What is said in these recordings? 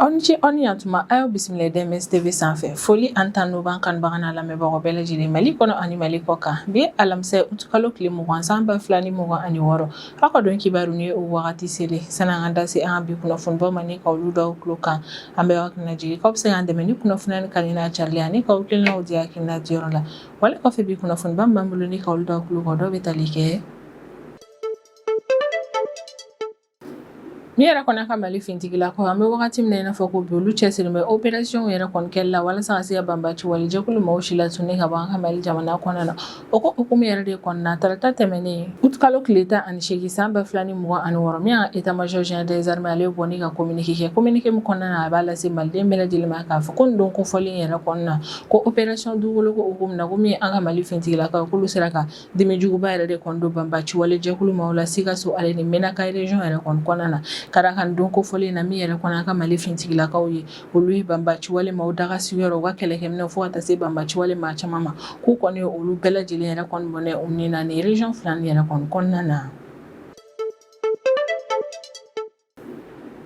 Onchi oniatuma ayo bismillah DMS TV sanfɛ foli an tan n'o b'an kanbaga n'a lamɛnbagaw bɛɛ lajɛlen Mali kɔnɔ ani Mali kɔ kan bi alamisa kalo tile 20 san 2026 aw ka dɔn kibaru ni o wagati sele san'an ka da se an bi kunnafonibaw ma ni k'olu daw tulo kan an bɛ aw kunna jigin k'aw bɛ se k'an dɛmɛ ni kunnafoniya ni kani n'a carili ani k'aw kilinaw di hakilina diyɔrɔ la wali kɔfɛ bi kunnafoniba min b'an bolo ni k'olu daw tulo kan dɔw bɛ tali kɛ ni yɛrɛ kɔni ka Mali fintigilakaw an bɛ wagati min na i n'a fɔ ko bi olu cɛsirilen bɛ opération yɛrɛ kɔni kɛli la walasa ka se ka banbaci walijɛkulu maaw si latunu ka bɔ an ka Mali jamana kɔnɔ na o ko hukumu yɛrɛ de kɔnɔna tarata tɛmɛnen août kalo tile 18 san 2026 min y'a état-major général des armées ale bɔ ni ka communiqué kɛ communiqué min kɔnɔna na a b'a lase maliden bɛɛ lajɛlen ma k'a fɔ ko nin don kofɔlen yɛrɛ kɔnɔna ko opération dugukolo ko hukumu na ko min an ka Mali fintigilakaw k'olu sera ka dimijuguba yɛrɛ de kɔni don banbaci walijɛkulu maaw la Sikaso ale ni Menaka région yɛrɛ kɔni kɔnɔna na kara kan don kofɔlen na min yɛrɛ kɔnɔ an ka Mali fintigilakaw ye olu ye banbaci wale maaw daga sigiyɔrɔ u ka kɛlɛkɛminɛw fo ka taa se banbaci wale maa caman ma k'u kɔni olu bɛɛ lajɛlen yɛrɛ kɔni bɔnɛ u ni na ni région fila ni yɛrɛ kɔni kɔnɔna na.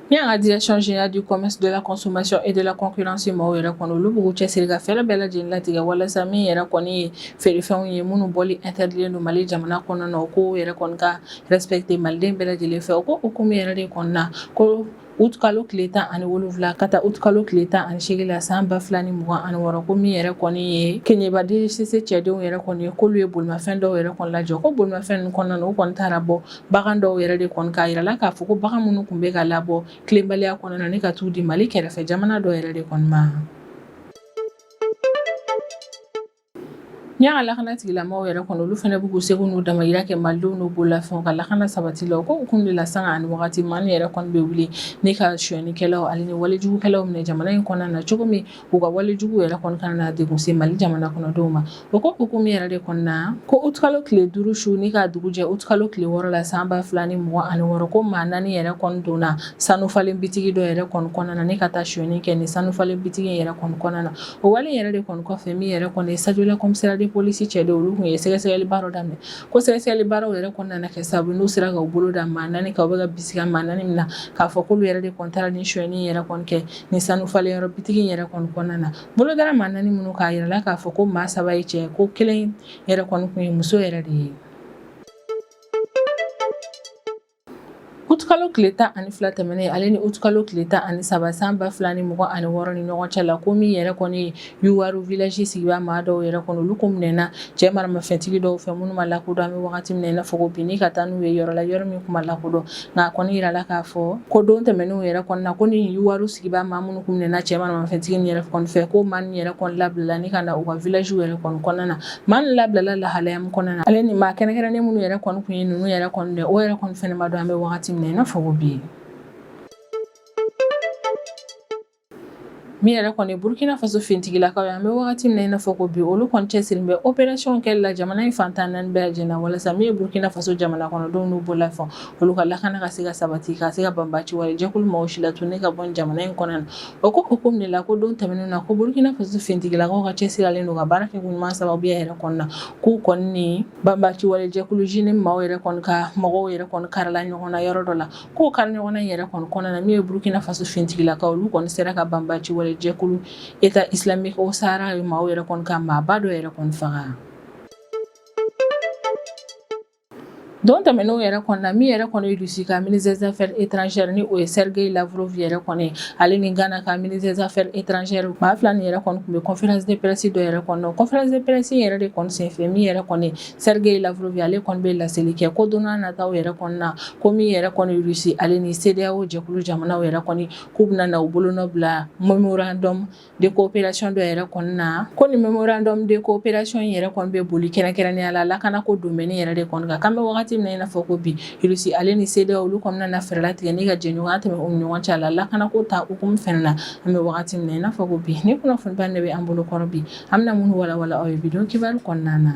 Ni an ka direction générale du commerce de la consommation et de la concurrence maaw yɛrɛ kɔni olu b'u cɛsiri ka fɛɛrɛ bɛɛ lajɛlen latigɛ walasa min yɛrɛ kɔni ye feerefɛnw ye minnu bɔli interdilen don Mali jamana kɔnɔ na o ko yɛrɛ kɔni ka respecter maliden bɛɛ lajɛlen fɛ o ko hukumu yɛrɛ de kɔnɔna ko août kalo tile 17 ka taa août kalo tile 18 la san 2026 ko min yɛrɛ kɔni ye Keɲeba DGCC cɛdenw yɛrɛ kɔni ye k'olu ye bolimafɛn dɔw yɛrɛ kɔni lajɔ ko bolimafɛn ninnu kɔnɔna na u kɔni taara bɔ bagan dɔw yɛrɛ de kɔni k'a yirala k'a fɔ ko bagan minnu tun bɛ ka labɔ tilenbaliya kɔnɔna na ni ka t'u di Mali kɛrɛfɛ jamana dɔw yɛrɛ de kɔni ma. Ni an ka lakana tigilamaaw yɛrɛ kɔni olu fana b'u seko n'u damayira kɛ malidenw n'u bololafɛnw ka lakana sabati la o ko hukumu de la sanga ani wagati Mali yɛrɛ kɔni bɛ wuli ni ka suyɛnikɛlaw ale ni walijugukɛlaw minɛ jamana in kɔnɔna na cogo min u ka walijugu yɛrɛ kɔni kana na degun se Mali jamana kɔnɔdenw ma o ko hukumu yɛrɛ de kɔnɔna ko août kalo tile 5 su ni ka dugu jɛ août kalo tile 6 la san 2026 ko maa 4 yɛrɛ kɔni donna sanufalen bitigi dɔ yɛrɛ kɔni kɔnɔna na ni ka taa suyɛni kɛ ni sanufalen bitigi yɛrɛ kɔni kɔnɔna na o wale yɛrɛ de kɔni kɔfɛ min yɛrɛ kɔni ye Sajola commissariat de police cɛ de olu kun ye sɛgɛsɛgɛli baaraw daminɛ ko sɛgɛsɛgɛli baaraw yɛrɛ kɔnɔna na kɛ sababu n'u sera ka bolo da maa 4 kan u bɛ ka bisika maa 4 min na k'a fɔ k'olu yɛrɛ de kɔni taara ni suyɛni yɛrɛ kɔni kɛ ni sanufalen yɔrɔ bitigi yɛrɛ kɔni kɔnɔna na bolodara maa 4 minnu k'a yirala k'a fɔ ko maa 3 ye cɛ ko 1 yɛrɛ kɔni kun ye muso yɛrɛ de ye. août kalo tile 12 tɛmɛnen ale ni août kalo tile 13 san 2026 ni ɲɔgɔn cɛ la ko min yɛrɛ kɔni Yuwaru village sigibaa maa dɔw yɛrɛ kɔni olu ko minɛna cɛ maramafɛntigi dɔw fɛ minnu ma lakodɔn an bɛ wagati min na i n'a fɔ ko bi ni ka taa n'u ye yɔrɔ la yɔrɔ min kuma lakodɔn nka a kɔni yirala k'a fɔ ko don tɛmɛnenw yɛrɛ kɔni na ko ni Yuwaru sigibaa maa minnu kun minɛna cɛ maramafɛntigi ni yɛrɛ kɔni fɛ ko maa ni yɛrɛ kɔni labilala ni ka na u ka village yɛrɛ kɔni kɔnɔna na maa ni labilala lahalaya min kɔnɔna na ale ni maa kɛnɛkɛrɛnnen minnu yɛrɛ kɔni kun ye ninnu yɛrɛ kɔni dɛ o yɛrɛ kɔni fɛnɛ ma dɔn an bɛ wagati min na i n'a fɔ ko bi min yɛrɛ kɔni Burkina Faso fintigilakaw ye an bɛ wagati min na i n'a fɔ ko bi olu kɔni cɛsirilen bɛ opération kɛli la jamana in fantan 4 bɛɛ lajɛlen na walasa min ye Burkina Faso jamana kɔnɔdenw n'u bololafɛnw olu ka lakana ka se ka sabati ka se ka banbaci walijɛkulu maaw si latunu ka bɔ jamana in kɔnɔna na o ko hukumu de la ko don tɛmɛnen na ko Burkina Faso fintigilakaw ka cɛsiriyalen don ka baara kɛ ɲuman sababuya yɛrɛ kɔnɔna na k'u kɔni ni banbaci walijɛkulu jini maaw yɛrɛ kɔni ka mɔgɔw yɛrɛ kɔni karila ɲɔgɔn na yɔrɔ dɔ la k'o kari ɲɔgɔn na yɛrɛ kɔni kɔnɔna na min ye Burkina Faso fintigilakaw olu kɔni sera ka banbaci walijɛkulu État islamique o Sahara ye maaw yɛrɛ kɔni ka maaba dɔ yɛrɛ kɔni faga. Don tɛmɛnenw yɛrɛ kɔnɔna min yɛrɛ kɔni ye Russie ka ministre des affaires étrangères ni o ye Sergei Lavrov yɛrɛ kɔni ale ni Ghana ka ministre des affaires étrangères maa fila ni yɛrɛ kɔni tun bɛ conférence de presse dɔ yɛrɛ kɔnɔ conférence de presse yɛrɛ de kɔni senfɛ min yɛrɛ kɔni Sergei Lavrov ale kɔni bɛ laseli kɛ ko don n'a nataw yɛrɛ kɔnɔna ko min yɛrɛ kɔni Russie ale ni CEDEAO jɛkulu jamanaw yɛrɛ kɔni k'u bɛna na u bolonɔ bila mémorandum de coopération dɔ yɛrɛ kɔnɔna na ko ni mémorandum de coopération yɛrɛ kɔni bɛ boli kɛrɛnkɛrɛnnenya la lakana ko domaine yɛrɛ de kɔni kan bɛ wagati min na i n'a fɔ ko bi Russie ale ni CEDEAO olu kɔnɔna na fɛɛrɛ latigɛ ni ka jɛɲɔgɔnya tɛmɛ u ni ɲɔgɔn cɛ la lakana ko ta hukumu fɛnɛ na an bɛ wagati min na i n'a fɔ ko bi ni kunnafoniba de bɛ an bolo kɔrɔ bi an bɛna minnu walawala aw ye bidon kibaru kɔnɔna na.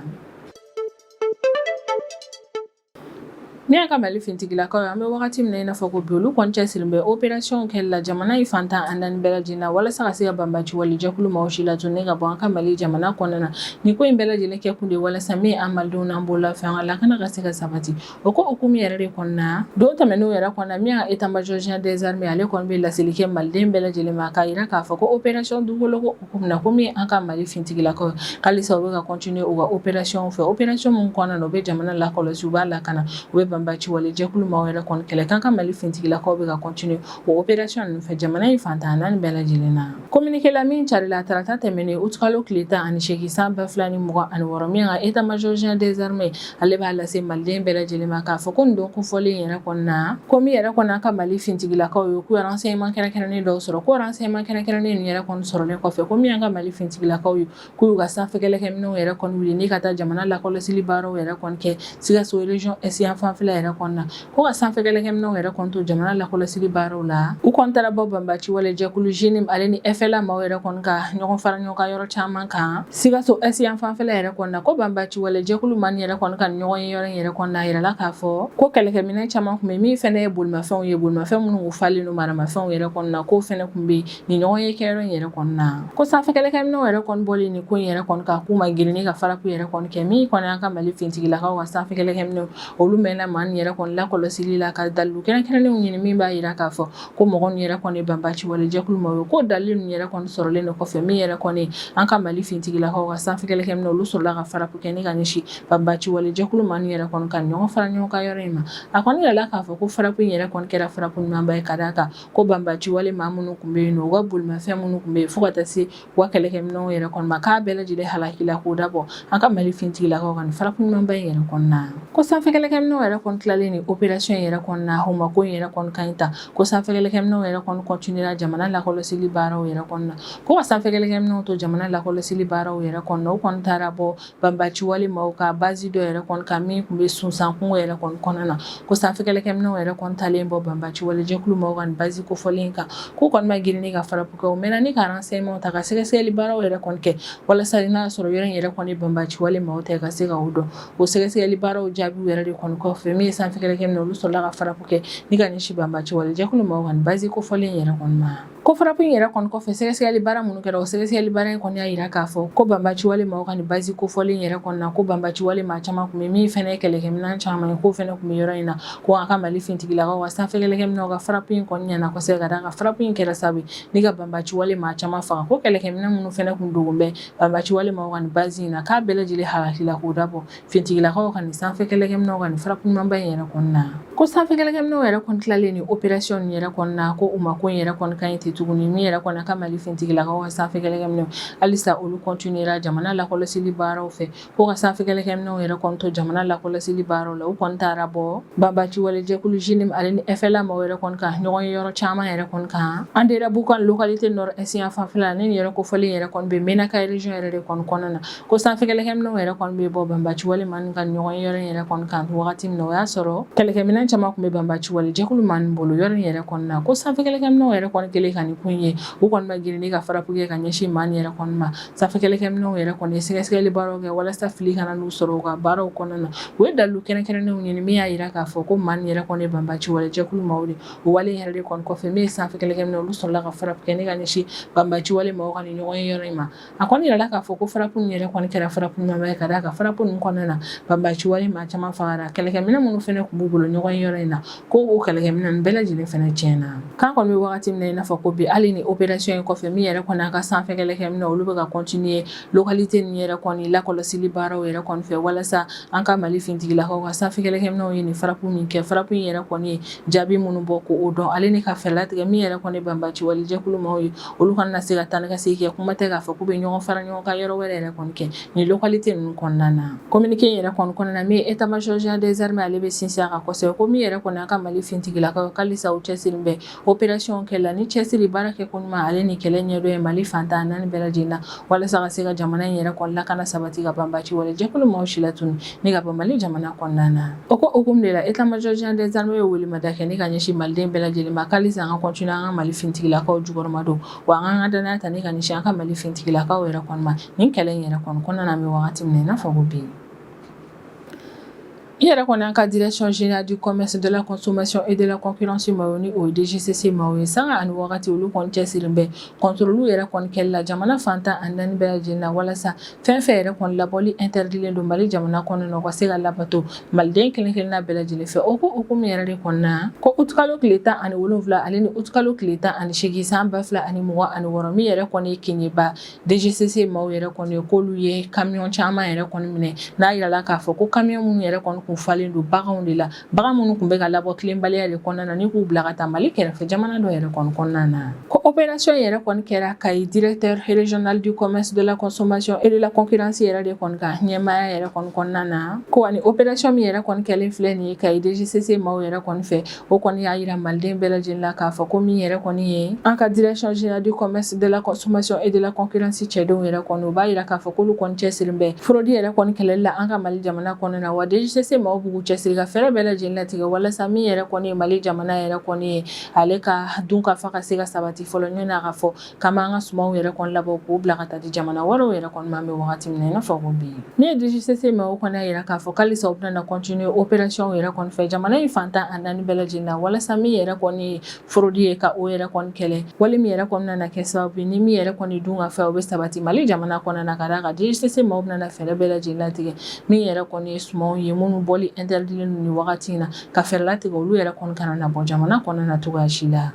Ni aka Mali fintigilakaw an bɛ wagati min na i n'a fɔ ko bi olu kɔni cɛsirilen bɛ opération kɛli la jamana in fantan a 4 bɛɛ lajɛlen na walasa ka se ka banbaci walijɛkulu maaw si latunu ka bɔ an ka Mali jamana kɔnɔna na ni ko in bɛɛ lajɛlen kɛ kun de walasa min an malidenw n'an bolola fɛn ka lakana ka se ka sabati o ko hukumu yɛrɛ de kɔnɔna don tɛmɛnenw yɛrɛ kɔnɔna min état major général des armées ale kɔni bɛ laseli kɛ maliden bɛɛ lajɛlen ma k'a yira k'a fɔ ko opération dugukolo ko hukumu na ko min an ka Mali fintigilakaw halisa u bɛ ka continuer u ka opération fɛ opération mun kɔnɔna na u bɛ jamana lakɔlɔsi u b'a lakana u bɛ banbaci walijɛkulu maaw yɛrɛ kɔni kɛlɛ kan ka Mali fintigilakaw bɛ ka continuer o opération ninnu fɛ jamana in fantan naani bɛɛ lajɛlen na communiqué la min carila tarata tɛmɛnen août kalo tile 18 san 2026 min ka état major général des armées ale b'a lase maliden bɛɛ lajɛlen ma k'a fɔ ko nin don kofɔlen yɛrɛ kɔnɔna ko min yɛrɛ kɔnɔ an ka Mali fintigilakaw ye k'u renseignement kɛrɛnkɛrɛnnen dɔw sɔrɔ ko renseignement kɛrɛnkɛrɛnnen ninnu yɛrɛ kɔni sɔrɔlen kɔfɛ ko min an ka Mali fintigilakaw ye k'u y'u ka sanfɛ kɛlɛkɛminɛnw yɛrɛ kɔni wuli ni ka taa jamana lakɔlɔsili baaraw yɛrɛ kɔni kɛ Sikaso région est yan fanfɛla yɛrɛ kɔnɔna ko ka sanfɛ kɛlɛkɛminɛnw yɛrɛ kɔni to jamana lakɔlɔsili baaraw la u kɔni taara bɔ banbaci walijɛkulu JINIM ale ni FLA maaw yɛrɛ kɔni ka ɲɔgɔn fara ɲɔgɔn ka yɔrɔ caman kan Sikaso est yan fanfɛla yɛrɛ kɔnɔna ko banbaci walijɛkulu man yɛrɛ kɔni ka ɲɔgɔn ye yɔrɔ yɛrɛ kɔnɔna yirala k'a fɔ ko kɛlɛkɛminɛn caman kun bɛ min fɛnɛ ye bolimafɛnw ye bolimafɛn minnu falen no maramafɛnw yɛrɛ kɔnɔna ko fɛnɛ kun bɛ ni ɲɔgɔn ye kɛyɔrɔ yɛrɛ kɔnɔna ko sanfɛ kɛlɛkɛminɛw yɛrɛ kɔni bɔlen ni ko yɛrɛ kɔni ka k'u ma girinni ka faraku yɛrɛ kɔni kɛ min kɔni an ka Mali fintigilakaw ka sanfɛ kɛlɛkɛminɛw olu mɛnna maa nin yɛrɛ kɔni lakɔlɔsili la ka dalilu kɛrɛnkɛrɛnnenw ɲini min b'a yira k'a fɔ ko mɔgɔ nin yɛrɛ kɔni banbaci walijɛkulu ma ye ko dalili nin yɛrɛ kɔni sɔrɔlen de kɔfɛ min yɛrɛ kɔni an ka Mali fintigilakaw ka sanfɛ kɛlɛkɛminɛw olu sɔrɔla ka faraku kɛ ni ka ɲɛsin banbaci walijɛkulu ma nin yɛrɛ kɔni ka ɲɔgɔn fara ɲɔgɔn ka yɔrɔ in ma a kɔni yirala k'a fɔ ko faraku in yɛrɛ kɔni kɛra faraku ɲumanba ye ka d'a kan ko banbaci wale maa minnu kun bɛ yen nɔ u ka bolimafɛn minnu kun bɛ yen fo ka taa se u ka kɛlɛkɛminɛnw yɛrɛ kɔni ma k'a bɛɛ lajɛlen halakila k'o dabɔ an ka Mali fintigilakaw ka nin faraku ɲumanba in yɛrɛ kɔnɔna ko sanfɛ kɛlɛkɛminɛw yɛrɛ kɔni tilalen ni opération in yɛrɛ kɔnɔna huma ko in yɛrɛ kɔni ka ɲi ta ko sanfɛ kɛlɛkɛminɛw yɛrɛ kɔni continuera jamana lakɔlɔsili baaraw yɛrɛ kɔnɔna ko ka sanfɛ kɛlɛkɛminɛw to jamana lakɔlɔsili baaraw yɛrɛ kɔnɔna u kɔni taara bɔ banbaci wale maaw ka base dɔ yɛrɛ kɔni ka min kun bɛ sunsan kungo yɛrɛ kɔni kɔnɔna ko sanfɛ kɛlɛkɛminɛw yɛrɛ kɔni talen bɔ banbaci walijɛkulu maaw ka nin base kofɔlen kan k'u kɔni ma girinni ka faraku kɛ u mɛnna ni ka renseignement ta ka sɛgɛsɛgɛli baaraw yɛrɛ kɔni kɛ walasa n'a sɔrɔ yɔrɔ in yɛrɛ kɔni banbaci wale maaw tɛ ka se ka o dɔn o sɛgɛsɛgɛli baaraw jaabiw yɛrɛ de kɔni kɔfɛ min ye sanfɛ kɛlɛkɛminɛw olu sɔrɔla ka faraku kɛ ni ka ɲɛsin banbaci walijɛkulu maaw ka nin base kofɔlen yɛrɛ kɔni ma ko faraku in yɛrɛ kɔni kɔfɛ sɛgɛsɛgɛli baara minnu kɛra o sɛgɛsɛgɛli baara in kɔni y'a yira k'a fɔ ko banbaci wale maaw ka nin base kofɔlen yɛrɛ kɔnɔna ko banbaci wale maa caman kun bɛ min fɛnɛ ye kɛlɛkɛminɛn caman ye k'o fɛnɛ kun bɛ yɔrɔ in na ko an ka Mali fintigilakaw ka sanfɛ kɛlɛkɛminɛw ka faraku in kɔni ɲɛna kosɛbɛ ka d'a kan faraku in kɛra sababu ni ka banbaci wale maa caman faga ko kɛlɛkɛminɛn minnu fɛnɛ kun dogon bɛ banbaci wale maaw ka nin base in na k'a bɛɛ lajɛlen halakila k'o dabɔ fintigilakaw ka nin sanfɛ kɛlɛkɛminɛw ka nin faraku ɲumanba in yɛrɛ kɔnɔna ko sanfɛ kɛlɛkɛminɛw yɛrɛ kɔni tilalen ni opération nin yɛrɛ kɔnɔna ko u ma ko in yɛrɛ kɔni ka ɲi ten tuguni min yɛrɛ kɔni ka Mali fintigilakaw ka sanfɛ kɛlɛkɛminɛw halisa olu continuera jamana lakɔlɔsili baaraw fɛ ko ka sanfɛ kɛlɛkɛminɛw yɛrɛ kɔni to jamana lakɔlɔsili baaraw la u kɔni taara bɔ banbaci walijɛkulu JINIM ale ni FLA maaw yɛrɛ kɔni ka ɲɔgɔn ye yɔrɔ caman yɛrɛ kɔni kan an dera bukan localité nord est yan fanfɛla ni yɛrɛ kofɔlen yɛrɛ kɔni bɛ Menaka région yɛrɛ de kɔni kɔnɔna ko sanfɛ kɛlɛkɛminɛw yɛrɛ kɔni bɛ bɔ banbaci wale man ka ɲɔgɔn ye yɔrɔ yɛrɛ kɔni kan wagati min na o y'a sɔrɔ kɛlɛkɛminɛn caman kun bɛ banbaci walijɛkulu man bolo yɔrɔ yɛrɛ kɔnɔna ko sanfɛ kɛlɛkɛminɛw yɛrɛ kɔni kɛlen ka nin kun ye u kɔni ma girinni ka faraku kɛ ka ɲɛsin maa nin yɛrɛ kɔni ma sanfɛ kɛlɛkɛminɛw yɛrɛ kɔni ye sɛgɛsɛgɛli baaraw kɛ walasa fili kana n'u sɔrɔ u ka baaraw kɔnɔna na u ye dalilu kɛrɛnkɛrɛnnenw ɲini min y'a yira k'a fɔ ko maa nin yɛrɛ kɔni ye banbaci walijɛkulu maaw de o wale yɛrɛ de kɔni kɔfɛ min ye sanfɛ kɛlɛkɛminɛw olu sɔrɔla ka faraku kɛ ni ka ɲɛsin banbaci wale maaw ka nin ɲɔgɔn ye yɔrɔ in ma a kɔni yirala k'a fɔ ko faraku nin yɛrɛ kɔni kɛra faraku ɲumanba ye ka d'a kan faraku nin kɔnɔna na banbaci wale maa caman fagara kɛlɛkɛminɛn minnu fɛnɛ kun b'u bolo ɲɔgɔn ye yɔrɔ in na ko o kɛlɛkɛminɛn bɛɛ lajɛlen fɛnɛ tiɲɛna k'an kɔni bɛ wagati min na i n'a fɔ ko bi hali ni opération in kɔfɛ min yɛrɛ kɔni an ka sanfɛ kɛlɛkɛminɛw olu bɛ ka continuer localité nin yɛrɛ kɔni lakɔlɔsili baaraw yɛrɛ kɔni fɛ walasa an ka Mali fintigilakaw ka sanfɛ kɛlɛkɛminɛw ye nin faraku min kɛ faraku in yɛrɛ kɔni ye jaabi minnu bɔ ko o dɔn ale ni ka fɛɛrɛ latigɛ min yɛrɛ kɔni banbaci walijɛkulu maaw ye olu kana se ka taa ni ka segin kɛ kuma tɛ k'a fɔ k'u bɛ ɲɔgɔn fara ɲɔgɔn kan yɔrɔ wɛrɛ yɛrɛ kɔni kɛ nin localité ninnu kɔnɔna na communiqué in yɛrɛ kɔni kɔnɔna min état major général des armées ale bɛ sinsin a kan kosɛbɛ ko min yɛrɛ kɔni an ka Mali fintigilakaw halisa u cɛsirilen bɛ opération kɛla ni cɛsiri baara kɛ ko ɲuman ale ni kɛlɛ ɲɛdɔn ye Mali fantan naani bɛɛ lajɛlen na walasa ka se ka jamana in yɛrɛ kɔni lakana sabati ka banbaci walijɛkulu maaw si latunu ni ka bɔ Mali jamana kɔnɔna na o ko hukumu de la état major général des armées ye welemada kɛ ni ka ɲɛsin maliden bɛɛ lajɛlen ma halisa an ka continuer an ka Mali fintigilakaw jukɔrɔma don wa an ka danaya ta ni ka ɲɛsin an ka Mali fintigilakaw yɛrɛ kɔni ma nin kɛlɛ in yɛrɛ kɔni kɔnɔna na an bɛ wagati min na i n'a fɔ ko bi yɛrɛ kɔni an ka direction générale du commerce de la consommation et de la concurrence ma ni o DGCC ma ye sanga ani wagati olu kɔni cɛsirin bɛ contrôle yɛrɛ kɔni kɛli la jamana fantan ani naani bɛɛ lajɛlen na walasa fɛn fɛn yɛrɛ kɔni labɔli interdilen don Mali jamana kɔnɔ na u ka se ka labato maliden kelen kelenna bɛɛ lajɛlen fɛ o ko hukumu yɛrɛ de kɔnɔna ko août kalo tile 17 ale ni août kalo tile 18 san 2026 min yɛrɛ kɔni keɲeba DGCC ma yɛrɛ kɔni k'olu ye camion caman yɛrɛ kɔni minɛ n'a yirala k'a fɔ ko camion minnu yɛrɛ kɔni kun falen don baganw de la bagan minnu kun bɛ ka labɔ tilenbaliya de kɔnɔna na ni k'u bila ka taa Mali kɛrɛfɛ jamana dɔ yɛrɛ kɔni kɔnɔna na ko opération yɛrɛ kɔni kɛra Kayi directeur régional du commerce de la consommation et de la concurrence yɛrɛ de kɔni ka ɲɛmaya yɛrɛ kɔni kɔnɔna na ko ani opération min yɛrɛ kɔni kɛlen filɛ nin ye Kayi DGCC maaw yɛrɛ kɔni fɛ o kɔni y'a yira maliden bɛɛ lajɛlen la k'a fɔ ko min yɛrɛ kɔni ye an ka direction générale du commerce de la consommation et de la concurrence cɛdenw yɛrɛ kɔni o b'a yira k'a fɔ k'olu kɔni cɛsirin bɛ fraude yɛrɛ kɔni kɛlɛli la an ka Mali jamana kɔnɔ na wa DGCC maaw b'u cɛsiri ka fɛɛrɛ bɛɛ lajɛlen latigɛ walasa min yɛrɛ kɔni ye Mali jamana yɛrɛ kɔni ye ale ka dun ka fa ka se ka sabati fɔlɔ ɲɔgɔn na k'a fɔ k'an an ka sumaw yɛrɛ kɔni labɔ k'u bila ka taa di jamana wɛrɛw yɛrɛ kɔni ma bɛ wagati min na i n'a fɔ ko bi ni ye DGCC maaw kɔni y'a yira k'a fɔ k'alisa u bɛna continuer opération yɛrɛ kɔni fɛ jamana in fantan ani naani bɛɛ lajɛlen na walasa min yɛrɛ kɔni ye fraude ye ka o yɛrɛ kɔni kɛlɛ wali min yɛrɛ kɔni nana kɛ sababu ni min yɛrɛ kɔni dun ka fɛ o bɛ sabati Mali jamana kɔnɔ na ka d'a kan DGCC maaw bɛna fɛɛrɛ bɛɛ lajɛlen latigɛ min yɛrɛ kɔni ye sumaw ye minnu bɔli interdilen ni wagati in na ka fɛɛrɛ latigɛ olu yɛrɛ kɔni kana na bɔ jamana kɔnɔ na cogoya si la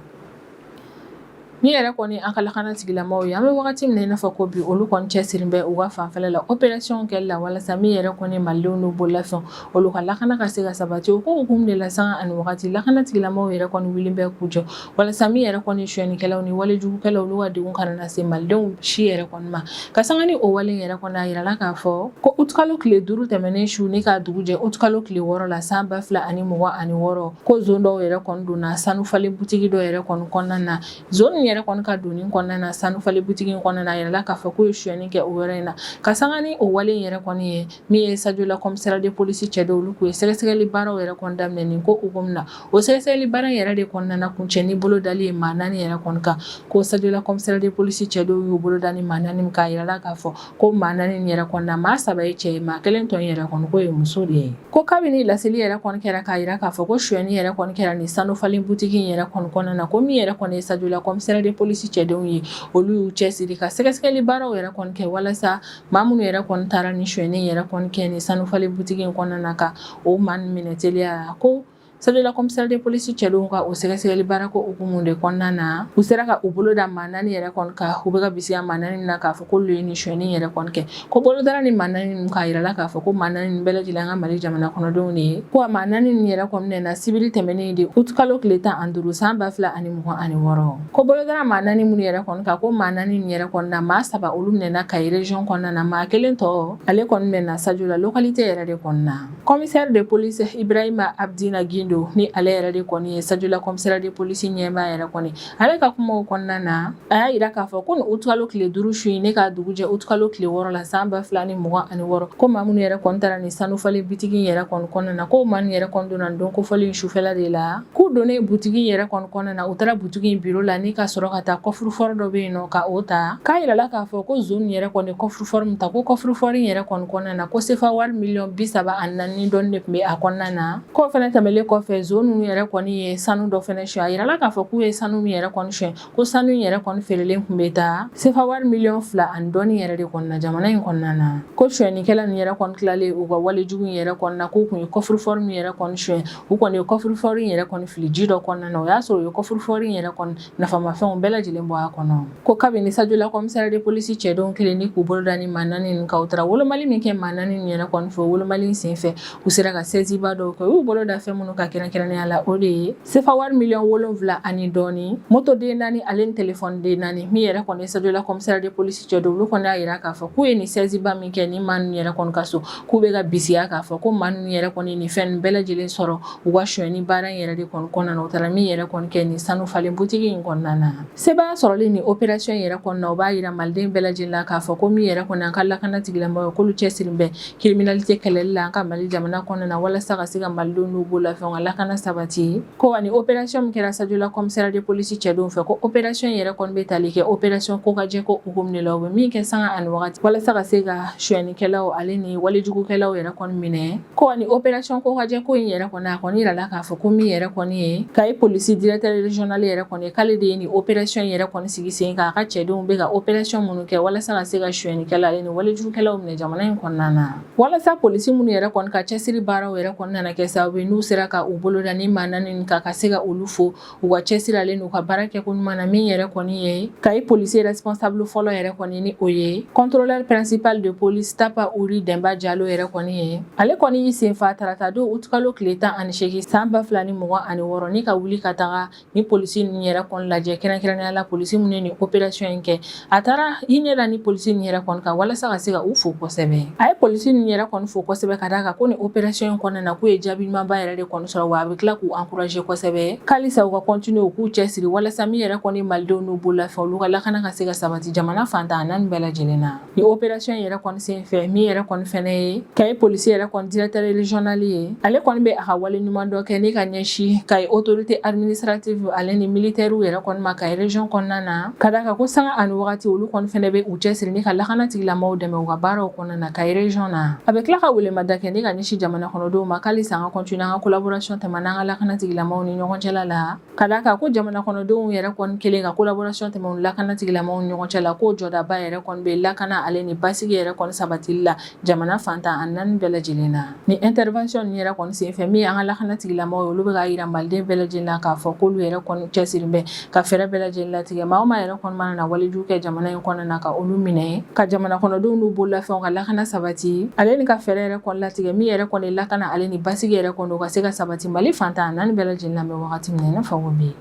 ni yɛrɛ kɔni an ka lakana tigilamaaw ye an bɛ wagati min na i n'a fɔ ko bi olu kɔni cɛsirin bɛ u ka fanfɛla la opération kɛli la walasa min yɛrɛ kɔni malidenw n'u bololafɛnw olu ka lakana ka se ka sabati o ko hukumu de la sanga ani wagati lakana tigilamaaw yɛrɛ kɔni wuli bɛ k'u jɔ walasa min yɛrɛ kɔni suyɛnikɛlaw ni walejugukɛlaw olu ka degun kana na se malidenw si yɛrɛ kɔni ma ka sanga ni o wale yɛrɛ kɔni a yirala k'a fɔ ko août kalo tile 5 tɛmɛnen su ni k'a dugu jɛ août kalo tile 6 la san 2026 ko zone dɔw yɛrɛ kɔni donna sanu falen butigi dɔ yɛrɛ kɔni kɔnɔna na zone yɛrɛ kɔni ka doni kɔnɔna na sanu falen butigi kɔnɔna na yɛrɛ la k'a fɔ ko ye suyɛni kɛ o yɔrɔ in na ka sanga ni o wale yɛrɛ kɔni ye min ye Sajola commissariat de police cɛ dɔw olu k'u ye sɛgɛsɛgɛli baaraw yɛrɛ kɔni daminɛ nin ko hukumu na o sɛgɛsɛgɛli baara yɛrɛ de kɔnɔna na kuncɛ ni bolodali ye maa 4 yɛrɛ kɔni kan ko Sajola commissariat de police cɛ dɔw y'u boloda ni maa 4 min k'a yɛrɛ la k'a fɔ ko maa 4 yɛrɛ kɔni na maa 3 ye cɛ ye maa 1 tɔ yɛrɛ kɔni ko ye muso de ye ko kabini laseli yɛrɛ kɔni kɛra k'a yira k'a fɔ ko suyɛni yɛrɛ kɔni kɛra ni sanu falen butigi yɛrɛ kɔni kɔnɔna na ko min yɛrɛ kɔni ye Sajola commissariat de police cɛdenw ye olu y'u cɛsiri ka sɛgɛsɛgɛli baaraw yɛrɛ kɔni kɛ walasa maa minnu yɛrɛ kɔni taara ni suyɛni yɛrɛ kɔni kɛ ni sanu falen butigi kɔnɔna na ka o maa minɛ teliya ko Sajola commissariat de police cɛdenw ka o sɛgɛsɛgɛli baara ko hukumu de kɔnɔna na u sera ka u boloda maa 4 yɛrɛ kɔni ka u bɛ ka bisiya maa 4 min na k'a fɔ k'olu ye ni suyɛni yɛrɛ kɔni kɛ ko bolodara ni maa 4 ninnu k'a yirala k'a fɔ ko maa 4 ninnu bɛɛ lajɛlen an ka Mali jamana kɔnɔdenw de ye ko maa 4 ninnu yɛrɛ kɔni minɛna sibiri tɛmɛnen de août kalo tile 15 san 2026 ko bolodara maa 4 minnu yɛrɛ kɔni kan ko maa 4 ninnu yɛrɛ kɔni na maa 3 olu minɛna Kayi région kɔnɔna na maa 1 tɔ ale kɔni minɛna Sajola localité yɛrɛ de kɔni na commissaire de police Ibrahima Abdina Gindo ni ale yɛrɛ de kɔni ye Sajola commissariat de police ɲɛmaa yɛrɛ kɔni ale ka kumaw kɔnɔna na a y'a yira k'a fɔ ko ni août kalo tile 5 su in ne k'a dugu jɛ août kalo tile 6 la san 2026 ko maa minnu yɛrɛ kɔni taara ni sanu falen butigi yɛrɛ kɔni kɔnɔna na ko maa minnu yɛrɛ kɔni donna don kofɔli sufɛla de la k'u donnen butigi yɛrɛ kɔni kɔnɔna na u taara butigi bureau la ni ka sɔrɔ ka taa coffre-fort dɔ bɛ yen nɔ ka o ta k'a yirala k'a fɔ ko zone yɛrɛ kɔni coffre-fort min ta ko coffre-fort yɛrɛ kɔni kɔnɔna na ko sefa wari miliyɔn 34 dɔɔni de tun bɛ a kɔnɔna na k'o fana tɛmɛlen kɔfɛ zone ninnu yɛrɛ kɔni ye sanu dɔ fana suɲɛ a yirala k'a fɔ k'u ye sanu min yɛrɛ kɔni suɲɛ ko sanu in yɛrɛ kɔni feerelen tun bɛ taa sefa wari miliyɔn 2 dɔɔni yɛrɛ de kɔnɔna na jamana in kɔnɔna na ko suɲɛnikɛla ninnu yɛrɛ kɔni tilalen u ka walejugu in yɛrɛ kɔnɔna na k'u kun ye coffre-fort min yɛrɛ kɔni suɲɛ u kɔni ye coffre-fort in yɛrɛ kɔni fili ji dɔ kɔnɔna na o y'a sɔrɔ u ye coffre-fort in yɛrɛ kɔni nafamafɛnw bɛɛ lajɛlen bɔ a kɔnɔ ko kabini Sajola commissariat de police cɛdenw kelen ni k'u boloda ni maa 4 ninnu kan u taara wolomali min kɛ maa 4 ninnu yɛrɛ kɔni fɛ wolomali senfɛ u sera ka saisiba dɔw kɛ u y'u boloda fɛn minnu ka kɛrɛnkɛrɛnnenya la o de ye sefa wari miliyɔn 7 dɔɔni moto den 4 ale ni téléphone den 4 min yɛrɛ kɔni Sajola commissariat de police cɛdenw olu kɔni y'a yira k'a fɔ k'u ye ni saisiba min kɛ ni maa ninnu yɛrɛ kɔni ka so k'u bɛ ka bisiya k'a fɔ ko maa ninnu yɛrɛ kɔni ni fɛn bɛɛ lajɛlen sɔrɔ u ka suyɛni baara in yɛrɛ de kɔni kɔnɔna na u taara min yɛrɛ kɔni kɛ ni sanu falen butigi in kɔnɔna na sebaya sɔrɔlen ni opération yɛrɛ kɔnɔna na u b'a yira maliden bɛɛ lajɛlen la k'a fɔ ko min yɛrɛ kɔni an ka lakana tigilamɔgɔw k'olu cɛsirin bɛ criminalité kɛlɛli la an ka Mali jamana kɔnɔna na walasa ka se ka malidenw n'u bololafɛnw ka lakana sabati ko ani opération min kɛra Sadiola commissaire de police cɛdenw fɛ ko opération yɛrɛ kɔni bɛ tali kɛ opération ko ka jɛ ko hukumu de la u bɛ min kɛ sanga ani wagati walasa ka se ka suyɛnikɛlaw ale ni walijugukɛlaw yɛrɛ kɔni minɛ ko ani opération ko ka jɛ ko in yɛrɛ kɔni a kɔni yirala k'a fɔ ko min yɛrɛ kɔni ye k'a ye police directeur régional yɛrɛ kɔni k'ale de ye ni opération yɛrɛ kɔni sigi sen kan a ka cɛdenw bɛ ka opération minnu kɛ walasa ka se ka suyɛnikɛlaw ale ni walijugukɛlaw minɛ jamana in kɔnɔna na walasa police minnu yɛrɛ kɔni ka cɛsiri baaraw yɛrɛ kɔni nana kɛ sababu n'u sera ka u bolo da ni maa naani nin ka se ka olu fo u ka cɛsiri ale n'u ka baara kɛ ko ɲuman na min yɛrɛ kɔni ye k'a ye police responsable fɔlɔ yɛrɛ kɔni ni o ye contrôleur principal de police Tapa Uri Demba Diallo yɛrɛ kɔni ye ale kɔni y'i senfa tarata don août kalo tile 18 san 2026 ni ka wuli ka taga ni police nin yɛrɛ kɔni lajɛ kɛrɛnkɛrɛnnenya la police mun ye ni opération in kɛ a taara i ɲɛ da ni police nin yɛrɛ kɔni kan walasa ka se ka u fo kosɛbɛ a ye police nin yɛrɛ kɔni fo kosɛbɛ ka d'a kan ko ni opération in kɔnɔna na k'u ye jaabi ɲumanba yɛrɛ de kɔni sɔrɔ wa a bɛ tila k'u encourager kosɛbɛ k'alisa u ka continuer u k'u cɛsiri walasa min yɛrɛ kɔni malidenw n'u bololafɛn olu ka lakana ka se ka sabati jamana fantan naani bɛɛ lajɛlen na ni opération yɛrɛ kɔni sen fɛ min yɛrɛ kɔni fɛnɛ ye k'a ye police yɛrɛ kɔni directeur régional ye ale kɔni bɛ a ka wale ɲuman dɔ kɛ ni ka ɲɛsin k'a ye autorité administrative ale ni militaire yɛrɛ kɔni ma k'a ye région kɔnɔna na ka d'a kan ko sanga ani wagati olu kɔni fɛnɛ bɛ u cɛsiri ni ka lakana tigilamɔgɔw dɛmɛ u ka baaraw kɔnɔna na k'a ye région na a bɛ tila ka welemada kɛ ni ka ɲɛsin jamana kɔnɔdenw ma k'alisa an ka continuer an ka collaboration tɛmɛ n'an ka lakana tigilamɔgɔw ni ɲɔgɔn cɛla la ka d'a kan ko jamana kɔnɔdenw yɛrɛ kɔni kelen ka collaboration tɛmɛ lakana tigilamɔgɔw ni ɲɔgɔn cɛla ko jɔdaba yɛrɛ kɔni bɛ lakana ale ni basigi yɛrɛ kɔni sabatili la jamana fantan a naani bɛɛ lajɛlen na ni intervention ni yɛrɛ kɔni sen fɛ min an ka lakana tigilamɔgɔw olu bɛ ka yira maliden bɛɛ lajɛlen na k'a fɔ k'olu yɛrɛ kɔni cɛsiri bɛ ka fɛɛrɛ bɛɛ lajɛlen latigɛ maa o maa yɛrɛ kɔni mana na walejugu kɛ jamana in kɔnɔna na ka olu minɛ ka jamana kɔnɔdenw n'u bololafɛnw ka lakana sabati ale ni ka fɛɛrɛ yɛrɛ kɔni latigɛ min yɛrɛ kɔni lakana ale ni basigi yɛrɛ kɔni u ka se ka sabati mali fantan a naani bɛɛ lajɛlen na bɛ wagati min na i n'a fɔ ko bi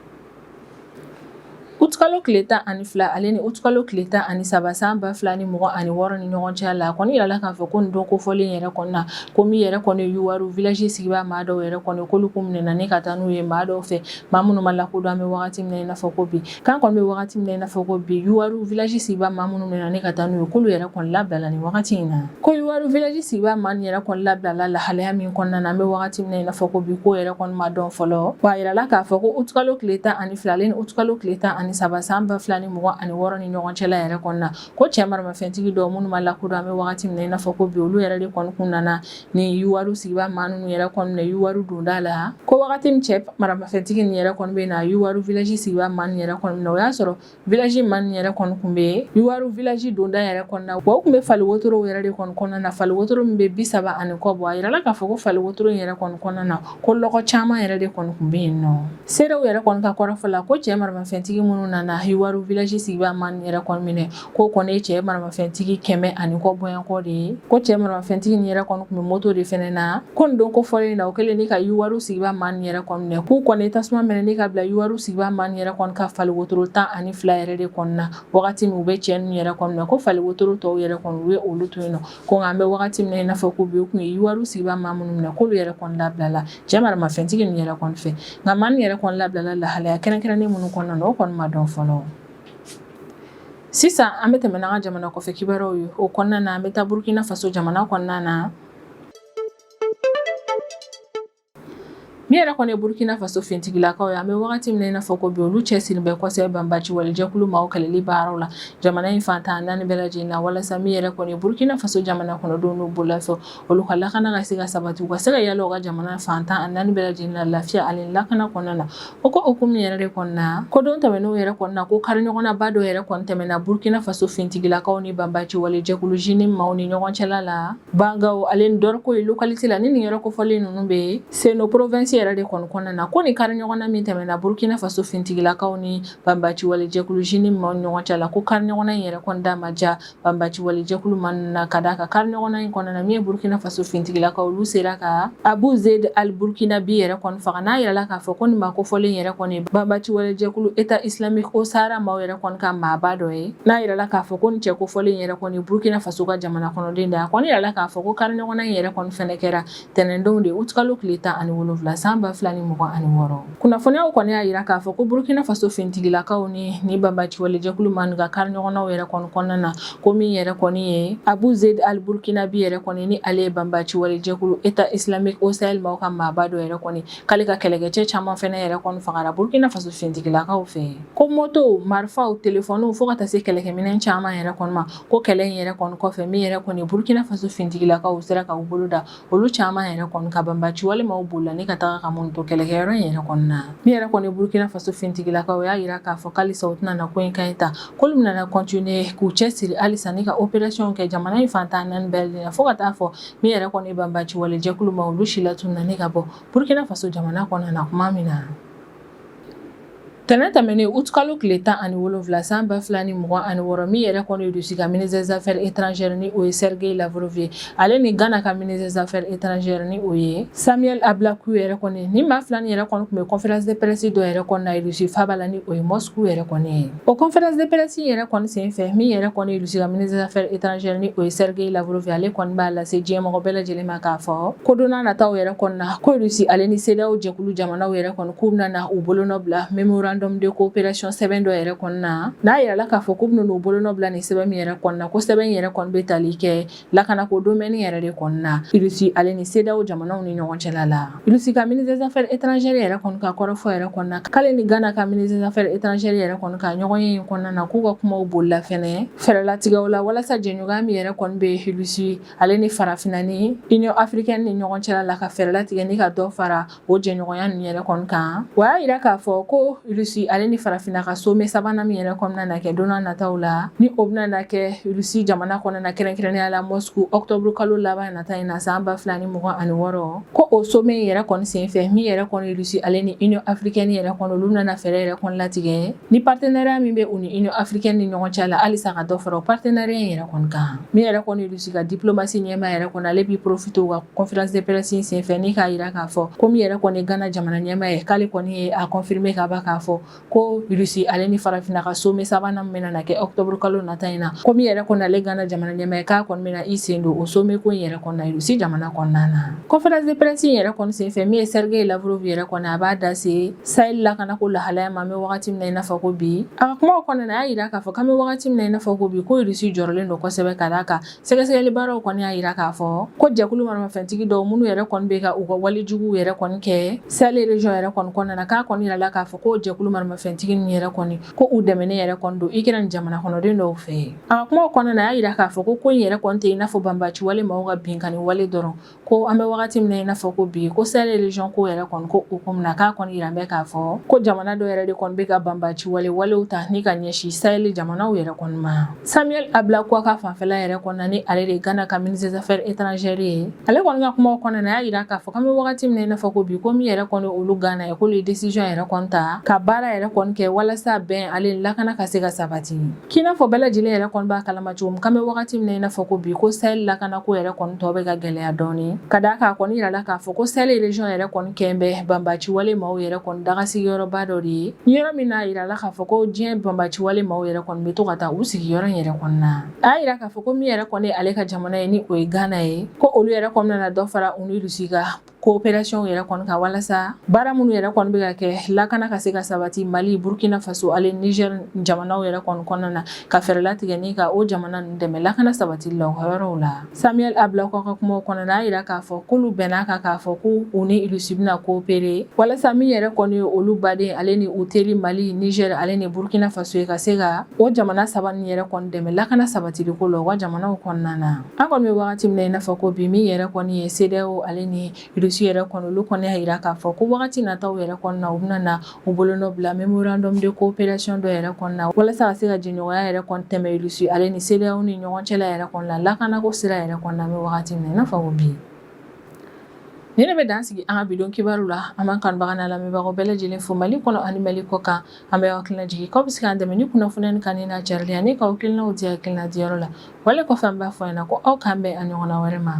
août kalo tile 12 ale ni août kalo tile 13 san 2026 ni ɲɔgɔn cɛ la kɔni yirala k'a fɔ ko nin don kofɔlen yɛrɛ kɔni na ko min yɛrɛ kɔni yuwaru village sigibaa maa dɔw yɛrɛ kɔni k'olu kun minɛna ni ka taa n'u ye maa dɔw fɛ maa minnu ma lakodɔn an bɛ wagati min na i n'a fɔ ko bi k'an kɔni bɛ wagati min na i n'a fɔ ko bi yuwaru village sigibaa maa minnu minɛna ni ka taa n'u ye k'olu yɛrɛ kɔni labilala ni wagati in na ko yuwaru village sigibaa maa nin yɛrɛ kɔni labilala lahalaya min kɔnɔna na an bɛ wagati min na i n'a fɔ ko bi ko yɛrɛ kɔni ma dɔn fɔlɔ wa a yirala k'a fɔ ko août kalo tile 12 ale ni août kalo tile 13 san 2026 ni ɲɔgɔn cɛla yɛrɛ kɔnɔna ko cɛ maramafɛntigi dɔw minnu ma lakodɔn an bɛ wagati min na i n'a fɔ ko bi olu yɛrɛ de kɔni kun nana ni yuwaru sigibaa maa ninnu yɛrɛ kɔni na yuwaru donda la ko wagati min cɛ maramafɛntigi nin yɛrɛ kɔni bɛ na yuwaru village sigibaa maa nin yɛrɛ kɔni na o y'a sɔrɔ village maa nin yɛrɛ kɔni kun bɛ yuwaru village donda yɛrɛ kɔni na wa o kun bɛ fali wotorow yɛrɛ de kɔni kɔnɔna na fali wotoro min bɛ 30 ani kɔ bɔ a yirala k'a fɔ ko fali wotoro in yɛrɛ kɔni kɔnɔna na ko lɔgɔ caman yɛrɛ de kɔni kun bɛ yen nɔ seerew yɛrɛ kɔni ka kɔrɔfɔ la ko cɛ maramafɛntigi minnu nana yuwaru village sigibaa maa nin yɛrɛ kɔni minɛ ko kɔni ye cɛ maramafɛntigi 100 ani kɔ bɔɲankɔ de ye ko cɛ maramafɛntigi nin yɛrɛ kɔni kun bɛ moto de fɛnɛ na ko nin don kofɔlen na o kɛlen ni ka yuwaru sigibaa maa nin yɛrɛ kɔni minɛ k'u kɔni tasuma minɛ ni ka bila yuwaru sigibaa maa nin yɛrɛ kɔni ka fali wotoro 12 yɛrɛ de kɔni na wagati min u bɛ cɛ ninnu yɛrɛ kɔni minɛ ko fali wotoro tɔw yɛrɛ kɔni u ye olu to yen nɔ ko nka an bɛ wagati min na i n'a fɔ ko bi u kun ye yuwaru sigibaa maa minnu minɛ k'olu yɛrɛ kɔni labilala cɛ maramafɛntigi nin yɛrɛ kɔni fɛ nka maa nin yɛrɛ kɔni labilala lahalaya kɛrɛnkɛrɛnnen minnu kɔnɔna na o kɔni ma dɔn fɔlɔ sisan an bɛ tɛmɛ n'an ka jamana kɔfɛ kibaruw ye o kɔnɔna na an bɛ taa Burkina Faso jamana kɔnɔna na min yɛrɛ kɔni ye Burkina Faso fintigilakaw ye an bɛ wagati min na i n'a fɔ ko bi olu cɛsiri bɛ kosɛbɛ banbaci walijɛkulu maaw kɛlɛli baaraw la jamana in fantan naani bɛɛ lajɛlen na walasa min yɛrɛ kɔni ye Burkina Faso jamana kɔnɔdenw n'u bololafɛnw olu ka lakana ka se ka sabati u ka se ka yala u ka jamana fantan naani bɛɛ lajɛlen na lafiya ani lakana kɔnɔna na o ko hukumu yɛrɛ de kɔnɔna na ko don tɛmɛnenw yɛrɛ kɔnɔna na ko kariɲɔgɔnnaba dɔ yɛrɛ kɔni tɛmɛna Burkina Faso fintigilakaw ni banbaci walijɛkulu jini maaw ni ɲɔgɔn cɛla la Bangaw ale ni Dorko ye localité la ni nin yɔrɔ kofɔlen ninnu bɛ Seno province yɛrɛ de kɔni kɔnɔna na ko ni kari ɲɔgɔnna min tɛmɛna Burkina Faso fintigilakaw ni banbaci walijɛkulu jini maaw ni ɲɔgɔn cɛ la ko kari ɲɔgɔnna in yɛrɛ kɔni da ma ja banbaci walijɛkulu ma na ka d'a kan kari ɲɔgɔnna in kɔnɔna na min ye Burkina Faso fintigilakaw olu sera ka Abu Zaid al Burkinabi yɛrɛ kɔni faga n'a yirala k'a fɔ ko nin ma kofɔlen yɛrɛ kɔni banbaci walijɛkulu État islamique au Sahara maaw yɛrɛ kɔni ka maaba dɔ ye n'a yirala k'a fɔ ko nin cɛ kofɔlen yɛrɛ kɔni Burkina Faso ka jamana kɔnɔden da a kɔni yirala k'a fɔ ko kari ɲɔgɔnna in yɛrɛ kɔni fɛnɛ kɛra tɛnɛndonw de août kalo tile 17 san san 2026. Kunnafoniyaw kɔni y'a yira k'a fɔ ko Burkina Faso fintigilakaw ni banbaci walejɛkulu man ka kari ɲɔgɔnnaw yɛrɛ kɔni kɔnɔna na ko min yɛrɛ kɔni ye Abu Zaid al-Burkinabi yɛrɛ kɔni ni ale ye banbaci walejɛkulu État islamique au Sahel maaw ka maaba dɔ yɛrɛ kɔni k'ale ka kɛlɛkɛcɛ caman fɛnɛ yɛrɛ kɔni fagara Burkina Faso fintigilakaw fɛ. Ko moto, marifaw, telefoniw fo ka taa se kɛlɛkɛminɛn caman yɛrɛ kɔni ma ko kɛlɛ in yɛrɛ kɔni kɔfɛ min yɛrɛ kɔni Burkina Faso fintigilakaw sera ka u bolo da olu caman yɛrɛ kɔni ka banbaci walimaw bolila ni ka taga ka mun to kɛlɛkɛyɔrɔ in yɛrɛ kɔni na. Min yɛrɛ kɔni Burkina Faso fintigilakaw y'a yira k'a fɔ k'alisa u tɛna na ko in ka ɲi ta k'olu bɛna continuer k'u cɛsiri halisa ni ka opération kɛ jamana in fantan 4 bɛɛ de la fo ka taa fɔ min yɛrɛ kɔni banbaci walejɛkulu ma olu si la tun na ni ka bɔ Burkina Faso jamana kɔnɔna na kuma min na. Tɛnɛn tɛmɛnen août kalo tile 17 san 2026 min yɛrɛ kɔni Russie ka ministre des affaires étrangères ni o ye Sergei Lavrov ye ale ni Ghana ka ministre des affaires étrangères ni o ye Samuel Ablakou yɛrɛ kɔni ni maa fila ni yɛrɛ kɔni tun bɛ conférence de presse dɔ yɛrɛ kɔni na Russie faaba la ni o ye Moscou yɛrɛ kɔni ye. O conférence de presse yɛrɛ kɔni sen fɛ min yɛrɛ kɔni Russie ka ministre des affaires étrangères ni o ye Sergei Lavrov ale kɔni b'a lase diɲɛmɔgɔ bɛɛ lajɛlen ma k'a fɔ ko donna nataw yɛrɛ kɔni na ko Russie ale ni CEDEAO jɛkulu jamanaw yɛrɛ kɔni k'u bɛna u bolonɔ bila memorandum de coopération sɛbɛn dɔ yɛrɛ kɔni na n'a yirala k'a fɔ k'u bɛna u bolonɔ bila ni sɛbɛn min yɛrɛ kɔni na ko sɛbɛn yɛrɛ kɔni bɛ tali kɛ lakanako domaine yɛrɛ de kɔni na Russie ale ni CEDEAO jamanaw ni ɲɔgɔn cɛla la. Russie ka ministre des affaires étrangères yɛrɛ kɔni ka kɔrɔfɔ yɛrɛ kɔni na k'ale ni Ghana ka ministre des affaires étrangères yɛrɛ kɔni ka ɲɔgɔn ye kɔnɔna na k'u ka kumaw bolila fɛnɛ fɛrɛlatigɛw la walasa jɛɲɔgɔnya min yɛrɛ kɔni bɛ Russie ale ni farafinna ni Union africaine ni ɲɔgɔn cɛla la ka fɛrɛlatigɛ ni ka dɔ fara o jɛɲɔgɔnya nin yɛrɛ kɔni kan wa y'a yira k'a fɔ ko Russie ale ni farafinna ka sommet sabanan min yɛrɛ kɔnɔna na kɛ donna nataw la ni o bɛna na kɛ Russie jamana kɔnɔna na kɛrɛnkɛrɛnnenya la Moscou octobre kalo laban nata in na san 2026 ko o sommet in yɛrɛ kɔni sen fɛ min yɛrɛ kɔni Russie ale ni Union africaine yɛrɛ kɔni olu bɛna fɛɛrɛ yɛrɛ kɔni latigɛ ni partenariat min bɛ u ni Union africaine ni ɲɔgɔn cɛ la halisa ka dɔ fara o partenariat in yɛrɛ kɔni kan min yɛrɛ kɔni Russie ka diplomatie ɲɛmaa yɛrɛ kɔni ale b'i profiter u ka conférence de presse in sen fɛ ni k'a yira k'a fɔ ko min yɛrɛ kɔni Ghana jamana ɲɛmaa ye k'ale kɔni ye a confirmer ka ban k'a fɔ ko Russie ale ni farafinna ka sommet sabanan min bɛna na kɛ octobre kalo nata in na ko min yɛrɛ kɔni ale Ghana jamana ɲɛmaa ye k'a kɔni bɛna i sen don o sommet ko in yɛrɛ kɔni na Russie jamana kɔnɔna na. Conférence de presse in yɛrɛ kɔni sen fɛ min ye Sergei Lavrov yɛrɛ kɔni a b'a da se Sahel lakanako lahalaya ma an bɛ wagati min na i n'a fɔ ko bi a ka kumaw kɔnɔna na a y'a yira k'a fɔ k'an bɛ wagati min na i n'a fɔ ko bi ko Russie jɔrɔlen don kosɛbɛ ka d'a kan sɛgɛsɛgɛli baaraw kɔni y'a yira k'a fɔ ko jɛkulu maramafɛntigi dɔw minnu yɛrɛ kɔni bɛ ka u ka walejuguw yɛrɛ kɔni kɛ Sahel région yɛrɛ kɔni kɔnɔna na k'a kɔni yirala k'a fɔ ko jɛkulu maramafɛntigi ninnu yɛrɛ kɔni ko u dɛmɛnen yɛrɛ kɔni don Ukraine jamana kɔnɔden dɔw fɛ. A ka kumaw kɔnɔna na a y'a yira k'a fɔ ko in yɛrɛ kɔni tɛ i n'a fɔ banbaci wale maaw ka binkani wale dɔrɔn ko an bɛ wagati min na i n'a fɔ ko bi ko Sahel région ko yɛrɛ kɔni ko o kuma na k'a kɔni yiran bɛ k'a fɔ ko jamana dɔ yɛrɛ de kɔni bɛ ka banbaci walew ta ni ka ɲɛsin Sahel jamanaw yɛrɛ kɔni ma. Samuel Ablakou ka fanfɛla yɛrɛ kɔni na ni ale de Ghana ka ministre des affaires étrangères ye ale kɔni ka kumaw kɔnɔna na a y'a yira k'a fɔ k'an bɛ wagati min na i n'a fɔ ko bi ko min yɛrɛ kɔni olu Ghana ye k'olu ye décision yɛrɛ kɔni ta ka baara yɛrɛ kɔni kɛ walasa bɛn ale lakana ka se ka sabati k'i n'a fɔ bɛɛ lajɛlen yɛrɛ kɔni b'a kalama cogo min k'an bɛ wagati min na i n'a fɔ ko bi ko Sahel lakanako yɛrɛ kɔni tɔ bɛ ka gɛlɛya dɔɔni ka d'a kan a kɔni yirala k'a fɔ ko Sahel région yɛrɛ kɔni kɛn bɛ banbaci wale maaw yɛrɛ kɔni dagasigiyɔrɔba dɔ de ye ni yɔrɔ min n'a yirala k'a fɔ ko diɲɛ banbaci wale maaw yɛrɛ kɔni bɛ to ka taa u sigiyɔrɔ in yɛrɛ kɔni na a y'a yira k'a fɔ ko min yɛrɛ kɔni ale ka jamana ye ni o ye Ghana ye ko olu yɛrɛ kɔni bɛna dɔ fara u ni Russie ka coopération yɛrɛ kɔni ka walasa baara minnu yɛrɛ kɔni bɛ ka kɛ lakana ka se ka sabati Mali Burkina Faso ale Niger jamanaw yɛrɛ kɔni kɔnɔna na ka fɛrɛlatigɛ ni ka o jamana ninnu dɛmɛ lakana sabatili la o yɔrɔw la. Samuel Ablakou ka kumaw kɔnɔna na a yira k'a fɔ k'olu bɛn'a kan k'a fɔ ko u ni Russie bɛna coopérer walasa min yɛrɛ kɔni ye olu baden ale ni u teri Mali Niger ale ni Burkina Faso ye ka se ka o jamana saba nin yɛrɛ kɔni dɛmɛ lakana sabatiliko la u ka jamanaw kɔnɔna na. An kɔni bɛ wagati min na i n'a fɔ ko bi min yɛrɛ kɔni ye CEDEAO ale ni Russie yɛrɛ kɔni olu kɔni y'a yira k'a fɔ ko wagati nataw yɛrɛ kɔni na u bɛna na u bolonɔ bila memorandum de coopération dɔ yɛrɛ kɔni na walasa ka se ka jɛɲɔgɔnya yɛrɛ kɔni tɛmɛ Russie ale ni CEDEAO ni ɲɔgɔn cɛla yɛrɛ kɔni la lakanako sira yɛrɛ kɔni na an bɛ wagati min na i n'a fɔ ko bi. Ni ne bɛ dan sigi an ka bidon kibaru la an b'an kanubaga n'a lamɛnbagaw bɛɛ lajɛlen fo Mali kɔnɔ ani Mali kɔ kan an bɛ hakilina jigin k'aw bɛ se k'an dɛmɛ ni kunnafoniya ni kan n'a carili ani k'aw hakilinaw di hakilina diyɔrɔ la wale kɔfɛ an b'a fɔ an ɲɛna ko aw k'an bɛn a ɲɔgɔnna wɛrɛ ma.